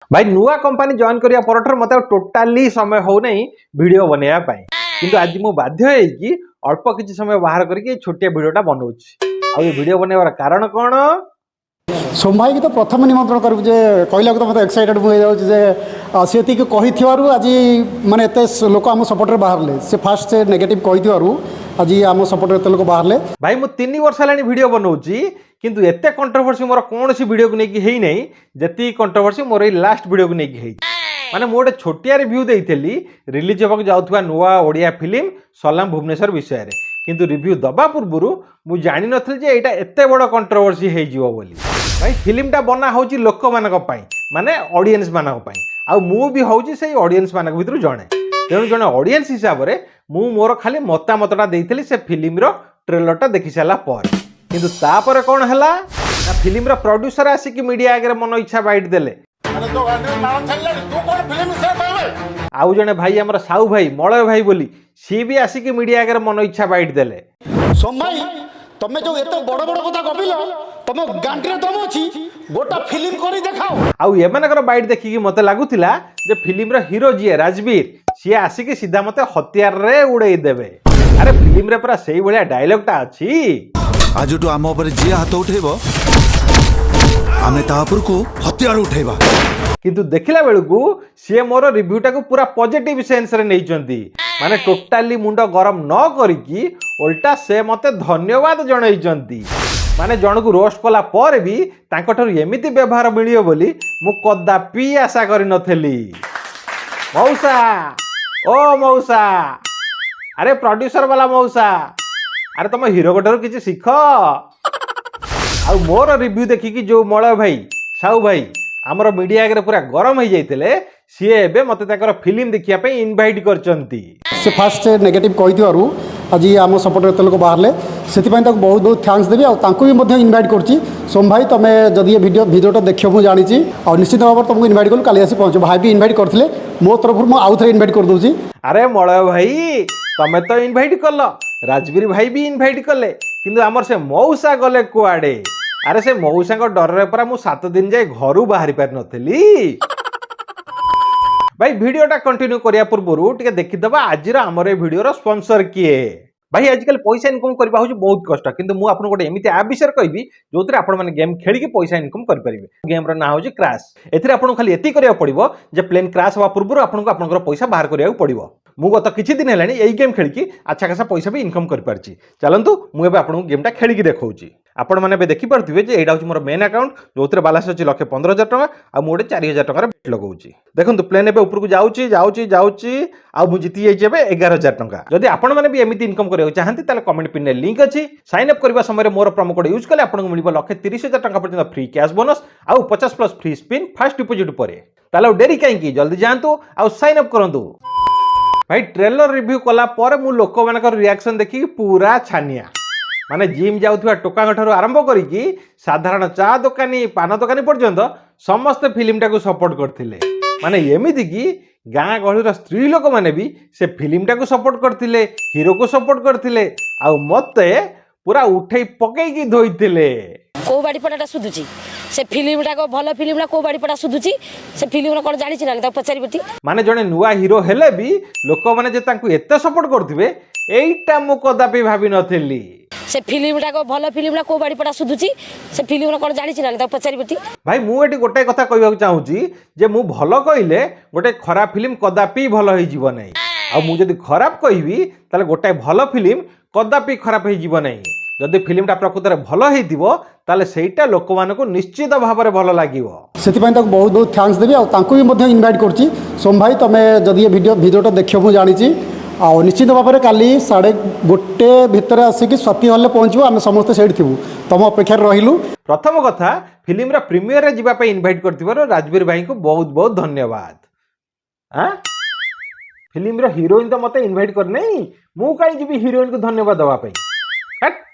भाई नुआ company join करिया परठर मते टोटाली समय हो नहीं वीडियो बनेया पाई किंतु आज मु बाध्य है कि अल्प किछि समय बाहर करके छोटिया वीडियोटा बनौछि आ ये वीडियो बनेवार कारण कोन सोम भाई की तो प्रथम निमंत्रण करू जे कहला तो मतलब एक्साइटेड हो जाऊँ सी कही आज माने एत लोक आम सपोर्ट बाहर से फास्ट से नेगेटिव कही आज आम सपोर्ट एत लोक बाहर भाई मु 3 वर्ष हेलानी वीडियो बनौछि किंतु एते कंट्रोवर्सी मोर कौन सी वीडियो को लेकिन है नहीं जति कंट्रोवर्सी मोर ये लास्ट वीडियो को लेकिन है माने मु गोटे छोटिया रिव्यू देइथेली रिलीज होबाक जाउथुवा नुआ ओडिया फिल्म सलाम भुवनेश्वर विषय रे किंतु रिव्यू दबा पूर्वरु मु जानि नथली जे एटा एते बड़ कंट्रोवर्सी हे जिवो बोली भाई फिल्मटा बना होची लोक मानक पई माने ऑडियंस मानक पई आ मु भी होची सेही ऑडियंस मानक भितर जणे तेणु जणे ऑडियंस हिसाब रे मु मोर खाली मतामतटा देइथेली से फिल्म रो ट्रेलरटा देखि साला पर किंतु तापर कौन हला ना फिल्म रो प्रोड्यूसर आसिक मीडिया आगे मन इच्छा बाइट देले आउ जने भाई हमर साहू भाई मलय भाई बोली सी भी आसिक मीडिया आगे मन इच्छा बाइट देले सोम भाई तमे जो एतो बड़ बड़ कथा कबिलो तम गांडरे दम अछि गोटा फिल्म करी देखाओ आउ एमानकर बाइट देखि मते लागुतिला जे फिल्म रो हीरो जी राजवीर सी आसिक सीधा मते हथियार रे उड़ाई देबे अरे फिल्म रे पूरा सेही भलिया डायलॉगटा अछि आजटू आम ऊपर जी हाथ उठेब आमे तापर को हथियार उठेबा किंतु देखिला बेलू सी मोर रिव्यूटा को पूरा पॉजिटिव सेंस रे नैचंती माने टोटाली मुंड गरम न करिकी उल्टा से मते धन्यवाद जणाइचंती माने जणकु रोस्ट कला पर भी तांकठर एमिति व्यवहार मिलियो बोली मु कदापि आशा करि नथेली मौसा ओ मौसा अरे प्रोड्यूसर वाला मौसा अरे तुम हीरो गोटर किसी शिख आ मोर रिव्यू देखिकी जो मलय भाई साहू भाई आमर मीडिया आगे पूरा गरम हो जाते सी एबे मते ताकर फिल्म देखिया पे इनवाइट करचंती से फास्ट से नेगेटिव कही आज आम सपोर्ट एत लोक बाहर से बहुत बहुत थैंक्स देवी और इनवाइट कर सोम भाई तुम जदि ये भिडियोटा देख मुझे जानी और निश्चित भाव तुमको इनवाइट कलु काली आसी पहुँच भाई भी इनवाइट करते मो तरफ मुझे आउ थे इनवाइट कर दूसरी अरे मलय भाई तमें तो इनवाइट कल राजवीर भाई भी इनवाइट कले किंतु आमर से मौसा गले कुआडे अरे से मौसा डर रे परा मु 7 दिन जाए घर बाहरी पार नथली भाई वीडियोटा कंटिन्यू करिया पूर्व टिके देखिदबा आज आमर वीडियो स्पॉन्सर किए भाई आजकल पैसा इनकम करबा होची बहुत कष्ट किंतु मु आपन गोटे एमिति ऐप विषय कहबी जोतरे आपण माने गेम खेली के पैसा इनकम कर परिबे गेम रो ना होची क्रैश एथिरे आपण खाली एति करिया पड़िबो जे प्लेन क्रैश होवा पूर्व आपण को आपनकर पैसा बाहर करिया पड़िबो मु गत किछि दिन हेलानी एई गेम खेली की अच्छा खासा पैसा भी इनकम कर परची चलंतु मु एबे आपन गेमटा खेली की देखौची आपण माने बे देखि परथिबे जे एडा होची मोर मेन अकाउंट जोतरे बैलेंस अछि 1,15,000 टका आ मोडे 4,000 टका बेट लगाउची देखंतु प्लेन एबे ऊपर को जाउची आ मु जीती जाई जेबे 11,000 टका जदि आपण माने भी एमिति इनकम करियो चाहंती ताले कमेंट पिन लिंक अछि साइन अप करबा समय मोर प्रोमो कोड यूज कले आपण को मिलिबो 1,30,000 टका पर्यंत फ्री कैश बोनस आ 50+ फ्री स्पिन फास्ट डिपॉजिट परे ताले डेरी काई की जल्दी जानतु आ साइन अप करंतु भाई ट्रेलर रिव्यू कला पर मु लोक मानकर रिएक्शन देखि पूरा छानिया माने जिम जाउथुवा टोका ठारू आरंभ करिकी साधारण चा दुकानी पान दुकानी पर्यंत समस्त फिल्मटा को सपोर्ट करथिले माने एमिति की गाँ गहलीर स्त्री लोक माने भी से फिल्मटा को सपोर्ट करथिले हीरो को सपोर्ट करथिले आ मते पूरा उठै पकै की धोइथिले को बाड़ी पटाटा सुधुची से फिल्मटा को भल फिल्मटा को बाड़ी पटा सुधुची से फिल्म कोन जानि छिना त पचारिबती माने जने नुआ हीरो हेले भी लोक माने जे तांकु एते सपोर्ट करथिबे एईटा मु कदापि भाबी नथिली से फिल्मटा को भल फिल्मटा को बाड़ी पटा सुधुची से फिल्म कोन जानि छिना त पचारिबती भाई मु एटी गोटे कथा कहबाक चाहूची जे मु भल कहिले गोटे खराब फिल्म कदापि भल होई जीव नै आ मु जदी खराब कहबी ताले गोटे भल फिल्म कदापि खराब होई जीव नै जदि फिल्मटा प्रकृତରେ ଭଲ ହେଇଥିବ ताले सेटा लोक मानको निश्चित भाव में भल लागिवो से बहुत बहुत थैंक्स देवी और इनवाइट कर सोम भाई तुम जदि ये भिडियोटा देख मुझे जानी और निश्चित भाव में काली 1:30 भितर आसिक स्वाति हॉल पहुँचू आम समस्त से थी तुम अपेक्षा रहिलु प्रथम कथा फिल्म रा प्रीमियर रे जीवा पे इनवाइट करथिबार राजवीर भाई को बहुत बहुत धन्यवाद हां फिल्म रो हीरोइन तो मते इनवाइट कर नै मु काई जीबी हीरोइन को धन्यवाद दवा पे हट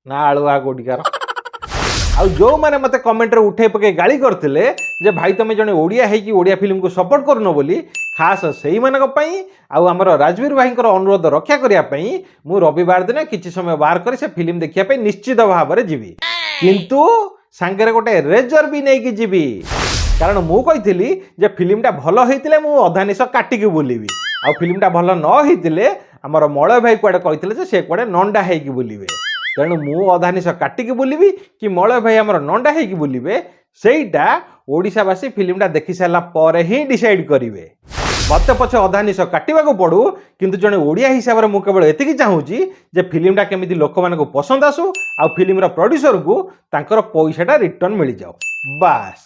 ना आळुआ गोडिकार आ जो माने मते कमेंट रे उठे पके गाली करथिले जे भाई तमे जने ओडिया है कि ओडिया फिल्म को सपोर्ट करनो बोली खास सेही मानक पई आ हमर राजवीर भाई अनुरोध रक्षा करिया पई मु रविवार दिन किछि समय बाहर करी से फिल्म देखिया पे निश्चित भाव में जीवी किंतु सांगरे गोटे रेजर भी नहीं कि जीवी କାରଣ ମୁଁ କହିଥିଲି ଯେ ଫିଲ୍ମଟା ଭଲ ହେଇଥିଲେ ମୁଁ ଅଧା ନିଶ କାଟିକି ବୁଲିବି, ଆଉ ଫିଲ୍ମଟା ଭଲ ନ ହେଇଥିଲେ ଆମର ମଳୟ ଭାଇ କୁଆଡ଼େ କହିଥିଲେ ଯେ ସେ କୁଆଡ଼େ ନଣ୍ଡା ହେଇକି ବୁଲିବେ। ତେଣୁ ମୁଁ ଅଧା ନିଶ କାଟିକି ବୁଲିବି କି ମଳୟ ଭାଇ ଆମର ନଣ୍ଡା ହେଇକି ବୁଲିବେ, ସେଇଟା ଓଡ଼ିଶାବାସୀ ଫିଲ୍ମଟା ଦେଖି ସାରିଲା ପରେ ହିଁ ଡିସାଇଡ୍ କରିବେ। ମତେ ପଛେ ଅଧା ନିଶ କାଟିବାକୁ ପଡ଼ୁ, କିନ୍ତୁ ଜଣେ ଓଡ଼ିଆ ହିସାବରେ ମୁଁ କେବଳ ଏତିକି ଚାହୁଁଛି ଯେ ଫିଲ୍ମଟା କେମିତି ଲୋକମାନଙ୍କୁ ପସନ୍ଦ ଆସୁ, ଆଉ ଫିଲ୍ମର ପ୍ରଡ୍ୟୁସରକୁ ତାଙ୍କର ପଇସାଟା ରିଟର୍ନ ମିଳିଯାଉ, ବାସ୍।